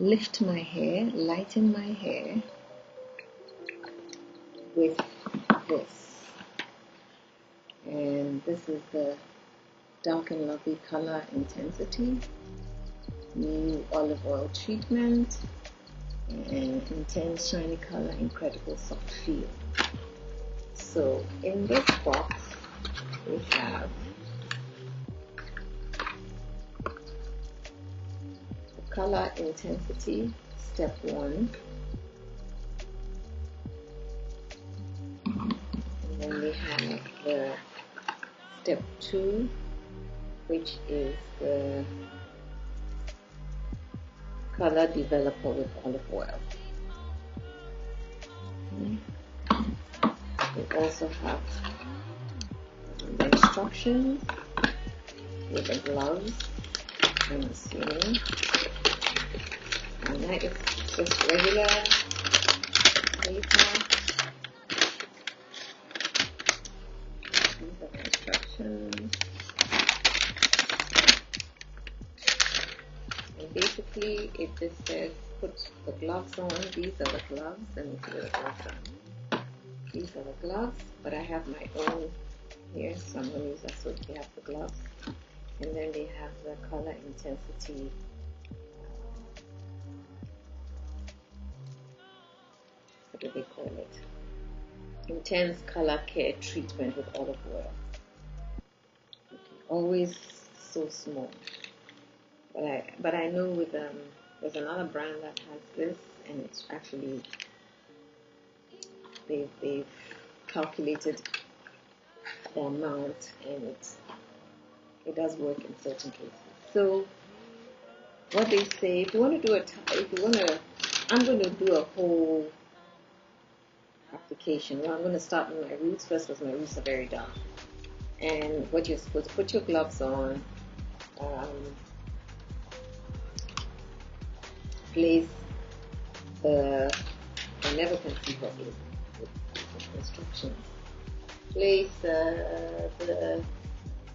lift my hair, lighten my hair with this. And this is the Dark and Lovely Color Intensity, new olive oil treatment, and intense shiny color, incredible soft feel. So in this box we have the color intensity step 1, and then we have the step 2, which is the color developer with olive oil. We also have the instructions with the gloves, I'm assuming, and that is just regular paper. These are the instructions, and basically it just says put the gloves on. These are the gloves. Let me see the gloves on. These are the gloves, but I have my own here, so I'm going to use that. So we have the gloves, and then we have the color intensity what do they call it? Intense color care treatment with olive oil. Okay. Always so small, but I know with there's another brand that has this, and it's actually they've calculated the amount, and it does work in certain cases. So what they say, if you want to do I'm going to do a whole application. Well, I'm going to start with my roots first because my roots are very dark. And what you're supposed to put your gloves on, place I never can see properly with instructions. Place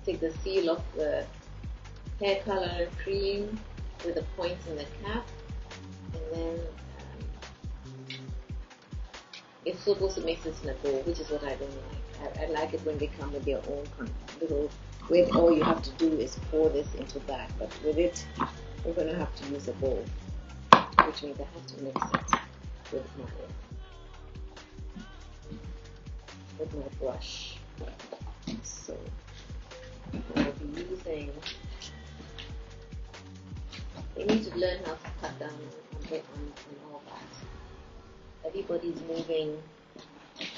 take the seal of the hair color cream with the points in the cap, and then it's supposed to mix this in a bowl, which is what I don't like. I like it when they come with their own little, where all you have to do is pour this into that. But with it, we're going to have to use a bowl, which means I have to mix it with my brush. So I'll be using. You need to learn how to cut down on all that. Everybody's moving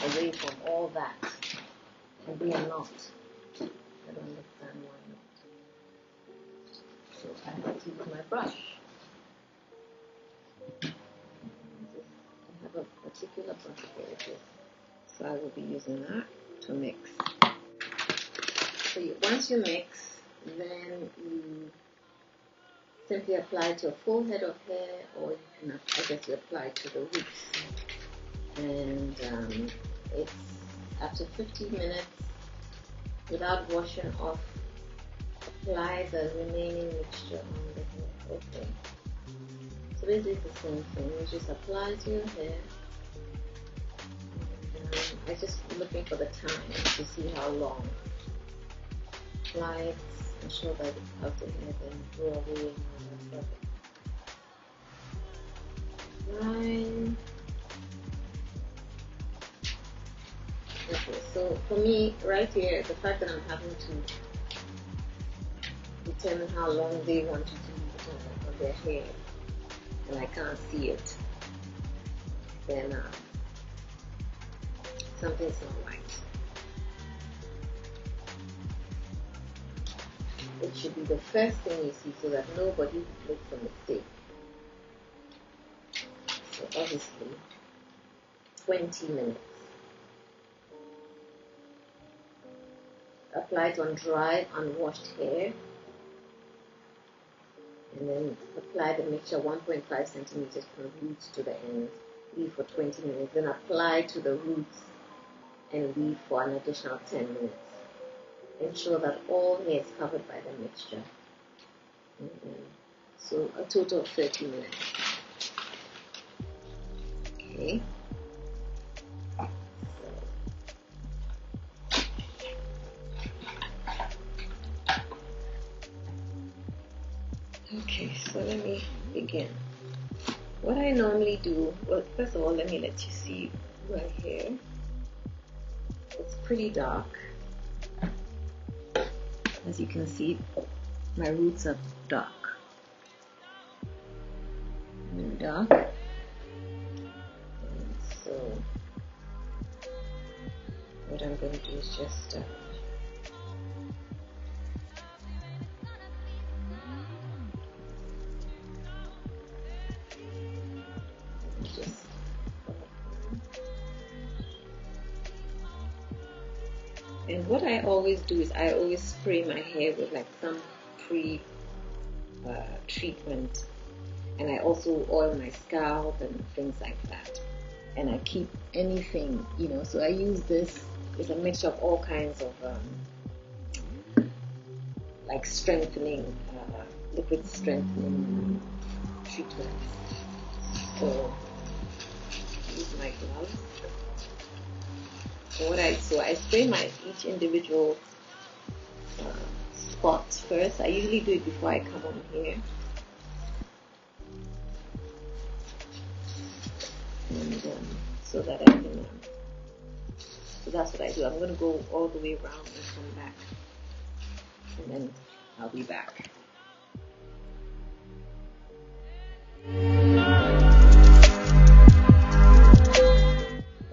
away from all that, and we are not. I don't understand why not. So I have to use my brush. I have a particular brush for this, so I will be using that to mix. So once you mix, then you simply apply to a full head of hair, or you can, I guess, you apply to the roots. And it's after 15 minutes, without washing off, apply the remaining mixture on the hair. Okay. So basically it's the same thing. You just apply to your hair. And, I'm just looking for the time to see how long. Apply it, ensure that it's out the hair, then go away. Apply. Okay, so for me, right here, the fact that I'm having to determine how long they want you to leave it on their hair, and I can't see it, then something's not right. It should be the first thing you see so that nobody makes a mistake. So obviously, 20 minutes. Apply it on dry, unwashed hair, and then apply the mixture 1.5 centimeters from roots to the ends. Leave for 20 minutes. Then apply to the roots and leave for an additional 10 minutes. Ensure that all hair is covered by the mixture. So a total of 30 minutes. Okay. Okay, so let me begin. What I normally do, well, first of all, let me let you see my hair. It's pretty dark. As you can see, my roots are dark. Very dark. And so, what I'm going to do is just and what I always do is I always spray my hair with like some treatment, and I also oil my scalp and things like that, and I keep anything, you know, so I use this. It's a mixture of all kinds of like strengthening, liquid strengthening treatment. So use my gloves. So I spray my each individual spots first. I usually do it before I come on here, and so that I can. So that's what I do. I'm going to go all the way around and come back, and then I'll be back.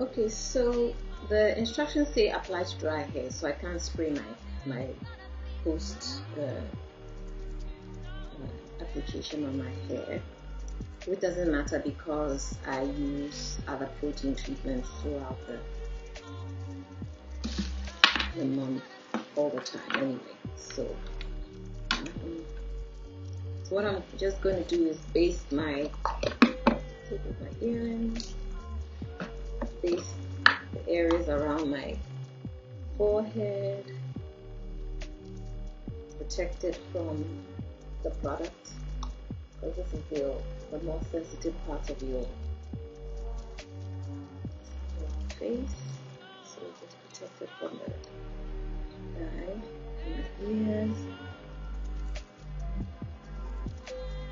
Okay, so the instructions say apply to dry hair, so I can't spray my post application on my hair. It doesn't matter because I use other protein treatments throughout the month, all the time anyway. So what I'm just going to do is baste my earrings, baste the areas around my forehead, protect it from the product, because this is the more sensitive part of your face. So just protect it from the eye, from the ears,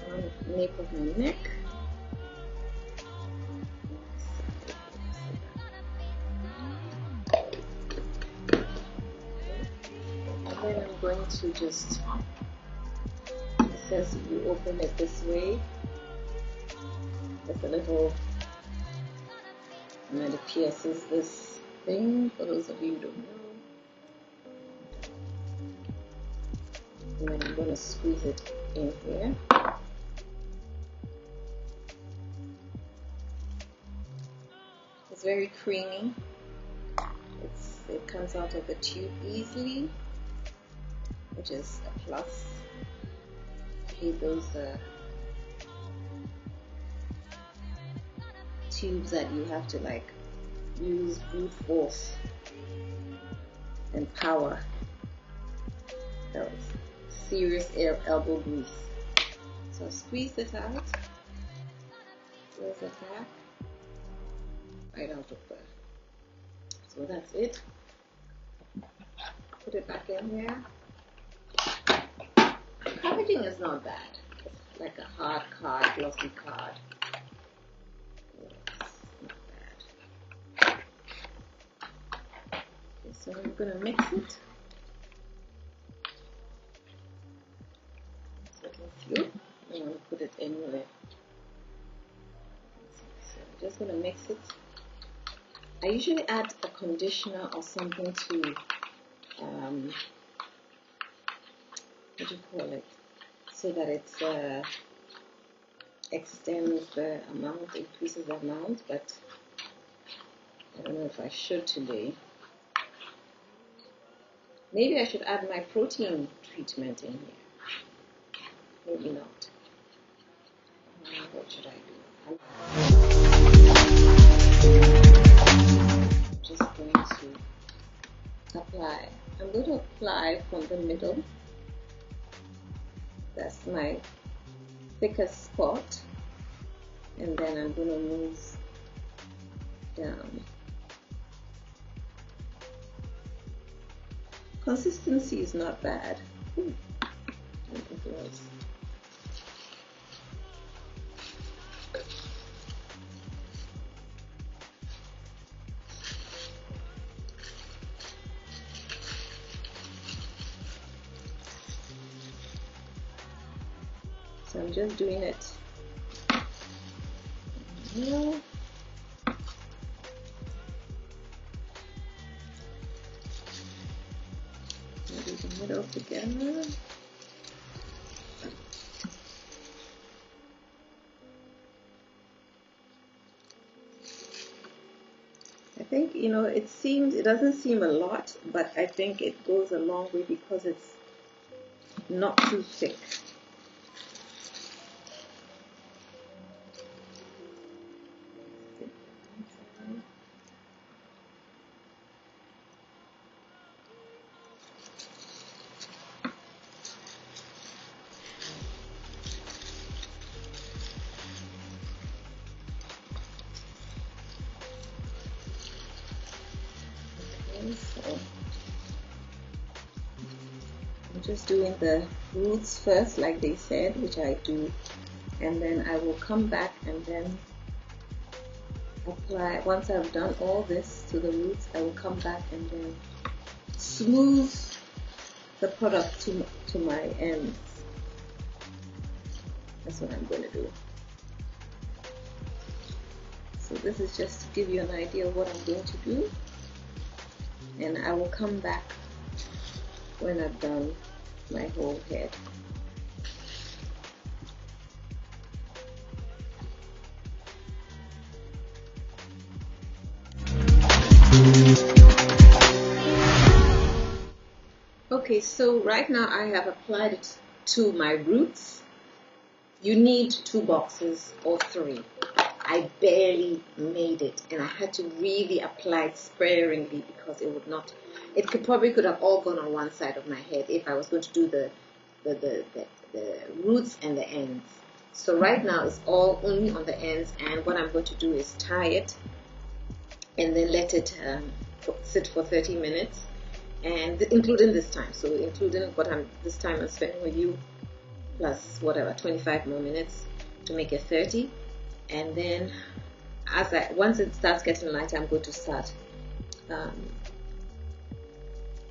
around the nape of my neck. Then I'm going to just, it says you open it this way. There's a little, and then it pierces this thing, for those of you who don't know. And then I'm going to squeeze it in here. It's very creamy. It comes out of the tube easily, which is a plus. I hate those tubes that you have to like use brute force and power. That was serious elbow grease. So squeeze it out. There's it back. Right out of there. So that's it. Put it back in here. Packaging is not bad. It's like a hard card, glossy card. It's not bad. Okay, so I'm going to mix it. So you don't want to put it anywhere. So I'm just going to mix it. I usually add a conditioner or something to, what do you call it, so that it extends the amount, increases the amount, but I don't know if I should today. Maybe I should add my protein treatment in here. Maybe not. What should I do? I'm just going to apply. I'm going to apply from the middle. That's my thickest spot. And then I'm going to move consistency is not bad. Ooh, it was. So I'm just doing it now. Maybe the middle together. I think, you know, it doesn't seem a lot, but I think it goes a long way because it's not too thick. So I'm just doing the roots first, like they said, which I do, and then I will come back and then apply. Once I've done all this to the roots, I will come back and then smooth the product to my ends. That's what I'm going to do. So this is just to give you an idea of what I'm going to do, and I will come back when I've done my whole head. Okay, so right now I have applied it to my roots. You need 2 boxes or 3. I barely made it, and I had to really apply it sparingly because it would not. It probably could have all gone on one side of my head if I was going to do the roots and the ends. So right now it's all only on the ends, and what I'm going to do is tie it and then let it sit for 30 minutes, and including this time. So including what this time I'm spending with you, plus whatever 25 more minutes to make it 30. And then once it starts getting lighter, I'm going to start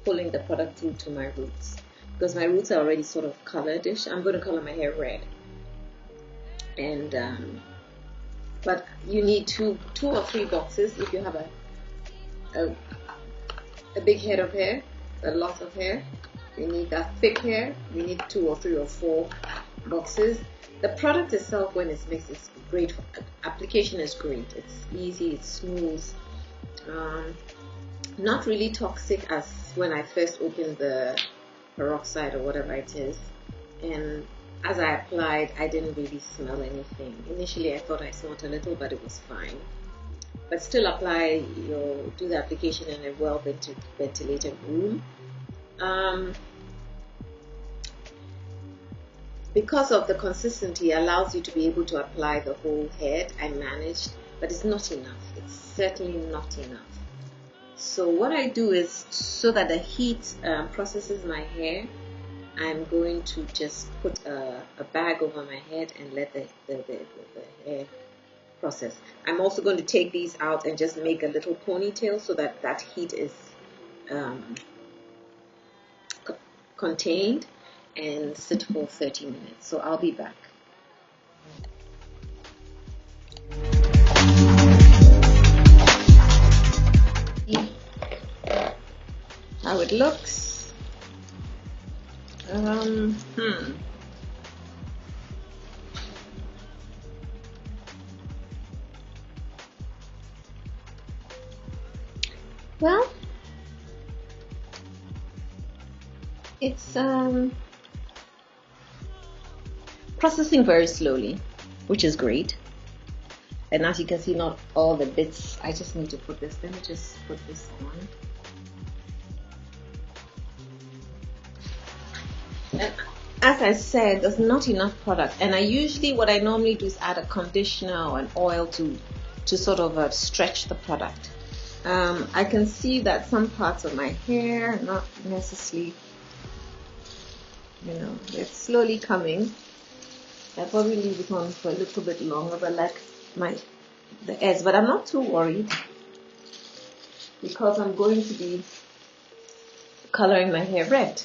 pulling the product through to my roots, because my roots are already sort of colored-ish. I'm going to color my hair red, and but you need two or three boxes if you have a big head of hair, a lot of hair. You need that thick hair. You need 2 or 3 or 4 boxes. The product itself, when it's mixed, is great. Application is great. It's easy. It's smooth. Not really toxic as when I first opened the peroxide or whatever it is. And as I applied, I didn't really smell anything. Initially, I thought I smelled a little, but it was fine. But still do the application in a well ventilated room. Because of the consistency, it allows you to be able to apply the whole head. I managed, but it's not enough. It's certainly not enough. So what I do is, so that the heat processes my hair, I'm going to just put a bag over my head and let the hair process. I'm also going to take these out and just make a little ponytail so that that heat is contained, and sit for 30 minutes. So I'll be back. How it looks. Well, it's processing very slowly, which is great. And as you can see, not all the bits. I just need to put this. Let me just put this on. And as I said, there's not enough product. And what I normally do is add a conditioner or an oil to to sort of stretch the product. I can see that some parts of my hair are not necessarily, it's slowly coming. I'll probably leave it on for a little bit longer, but like the edge. But I'm not too worried because I'm going to be coloring my hair red.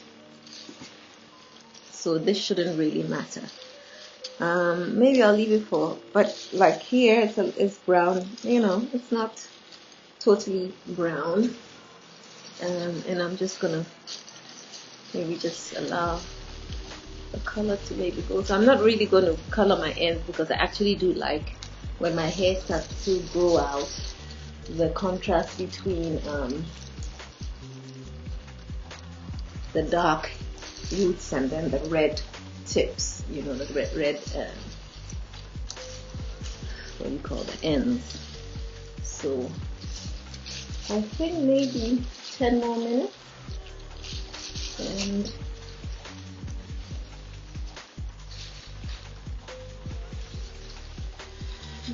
So this shouldn't really matter. Maybe I'll leave it for, but like here it's brown, it's not totally brown. And I'm just gonna maybe just allow the color to maybe go. So I'm not really going to color my ends because I actually do like when my hair starts to grow out, the contrast between the dark roots and then the red tips, the red what do you call the ends. So I think maybe 10 more minutes, and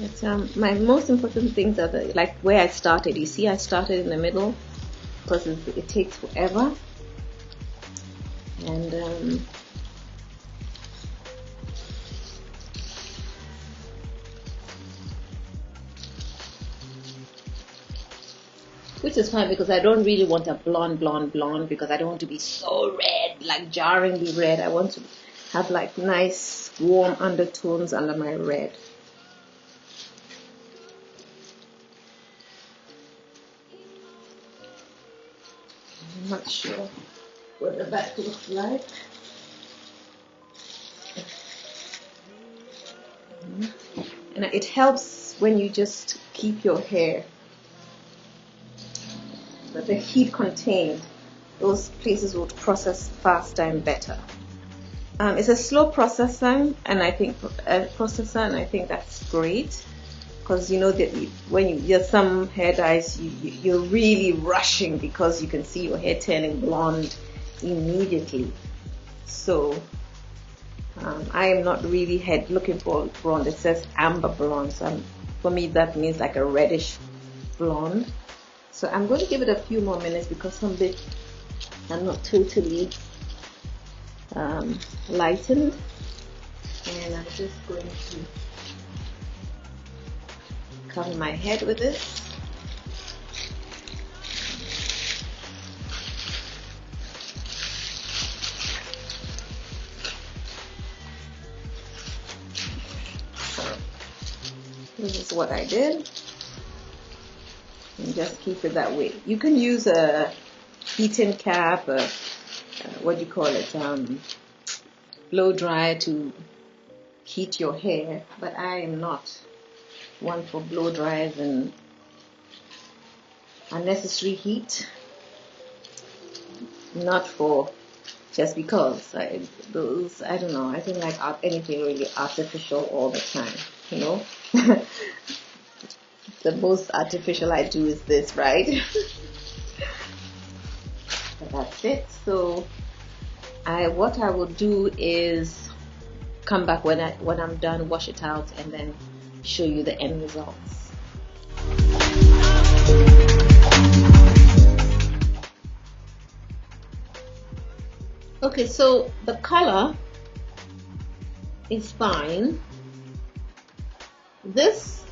it's, my most important things are like where I started. You see, I started in the middle because it takes forever, and which is fine because I don't really want a blonde because I don't want to be so red, like jarringly red. I want to have like nice warm undertones under my red. I'm not sure what the back looks like. And it helps when you just keep your hair, but the heat contained, those places will process faster and better. It's a slow processor, and I think that's great because that when you get some hair dyes, you're really rushing because you can see your hair turning blonde immediately. So I am not really looking for blonde. It says amber blonde, so for me that means like a reddish blonde. So I'm going to give it a few more minutes because some bits are not totally lightened, and I'm just going to cover my head with this. This is what I did. And just keep it that way. You can use a heating cap, what do you call it, blow dryer to heat your hair, but I am not one for blow dryers and unnecessary heat. Not for just because I don't know, I don't like anything really artificial all the time, The most artificial I do is this, right? But that's it. So what I will do is come back when I'm done, wash it out, and then show you the end results. Okay, so the color is fine. This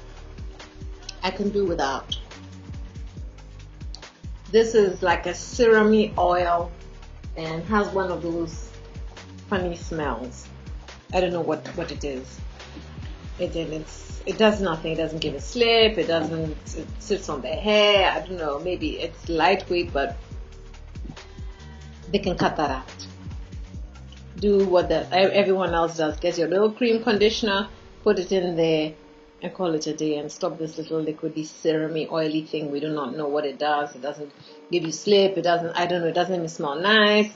I can do without. This is like a serum-y oil and has one of those funny smells. I don't know what it is. It does nothing. It doesn't give a slip. It sits on the hair. I don't know. Maybe it's lightweight, but they can cut that out. Do what everyone else does. Get your little cream conditioner, put it in there, and call it a day, and stop this little liquidy, serum-y, oily thing. We do not know what it does. It doesn't give you slip. It doesn't even smell nice.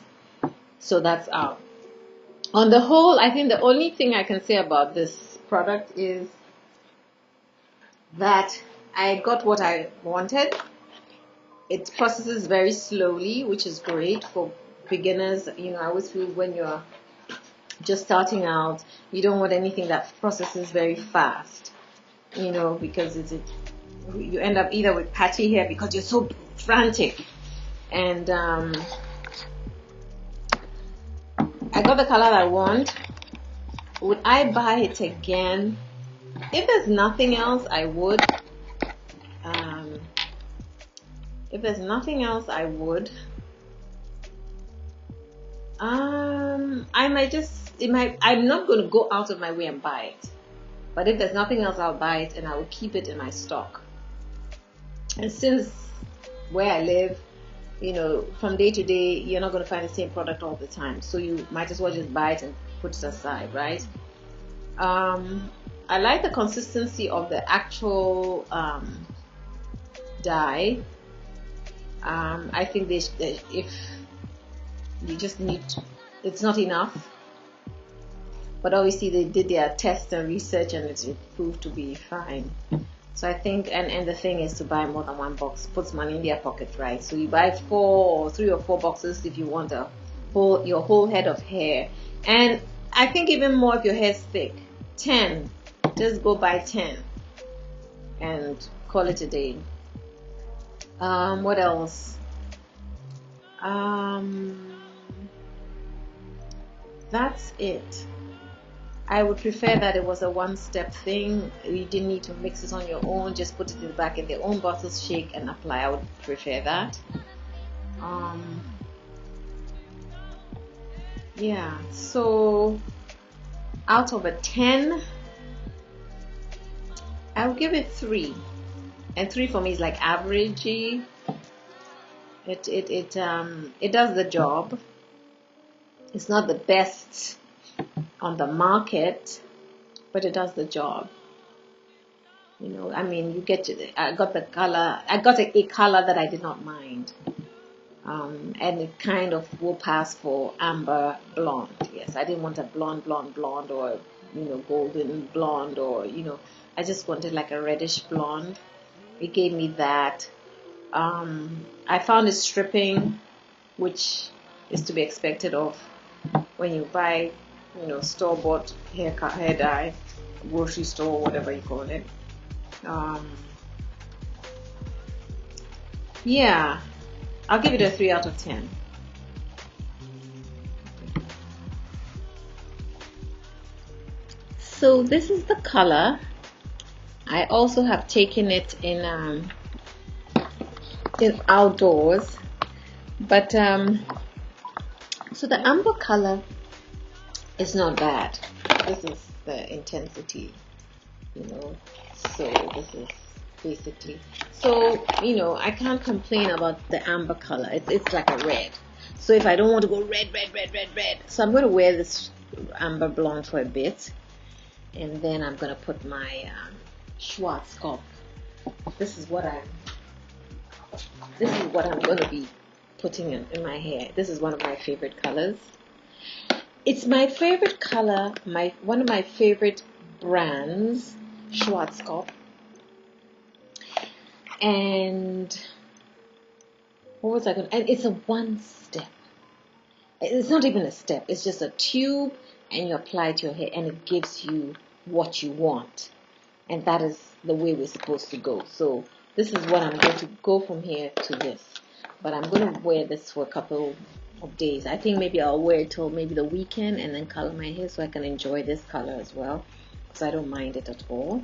So that's out. On the whole, I think the only thing I can say about this product is that I got what I wanted. It processes very slowly, which is great for beginners. I always feel when you're just starting out, you don't want anything that processes very fast. Because you end up either with patchy hair because you're so frantic. And I got the color that I want. Would I buy it again? If there's nothing else, I would. If there's nothing else, I would. I might just, I'm not going to go out of my way and buy it. But if there's nothing else, I'll buy it and I will keep it in my stock. And since where I live, you know, from day to day, you're not going to find the same product all the time. So you might as well just buy it and put it aside, right? I like the consistency of the actual dye. I think if you just need, it's not enough. But obviously they did their test and research and it proved to be fine. So I think, and the thing is to buy more than one box puts money in their pocket, right? So you buy 3 or 4 boxes if you want your whole head of hair. And I think even more if your hair's thick. 10. Just go buy 10 and call it a day. What else? That's it. I would prefer that it was a one-step thing. You didn't need to mix it on your own. Just put it back in their own bottles, shake and apply. I would prefer that. Yeah, so out of a 10, I'll give it 3. And 3 for me is like averagey. It does the job. It's not the best on the market, but it does the job. You know, I mean, I got the color. I got a color that I did not mind, and it kind of will pass for amber blonde. Yes, I didn't want a blonde, or golden blonde, or I just wanted like a reddish blonde. It gave me that. I found it stripping, which is to be expected of when you buy, store-bought hair dye, grocery store, whatever you call it. Yeah, I'll give it a 3 out of 10. So this is the color. I also have taken it in outdoors, but so the amber color is not bad. This is the intensity, so this is basically, I can't complain about the amber color. It's like a red. So if I don't want to go red, so I'm going to wear this amber blonde for a bit, and then I'm going to put my Schwarzkopf. This is what I'm going to be putting in my hair. This is one of my favorite colors. It's my favorite color, one of my favorite brands, Schwarzkopf. And what was I going to... And it's a one step. It's not even a step. It's just a tube, and you apply it to your hair, and it gives you what you want. And that is the way we're supposed to go. So this is what I'm going to go from here to this. But I'm going to wear this for a couple of days. I think maybe I'll wear it till maybe the weekend and then color my hair so I can enjoy this color as well, because I don't mind it at all.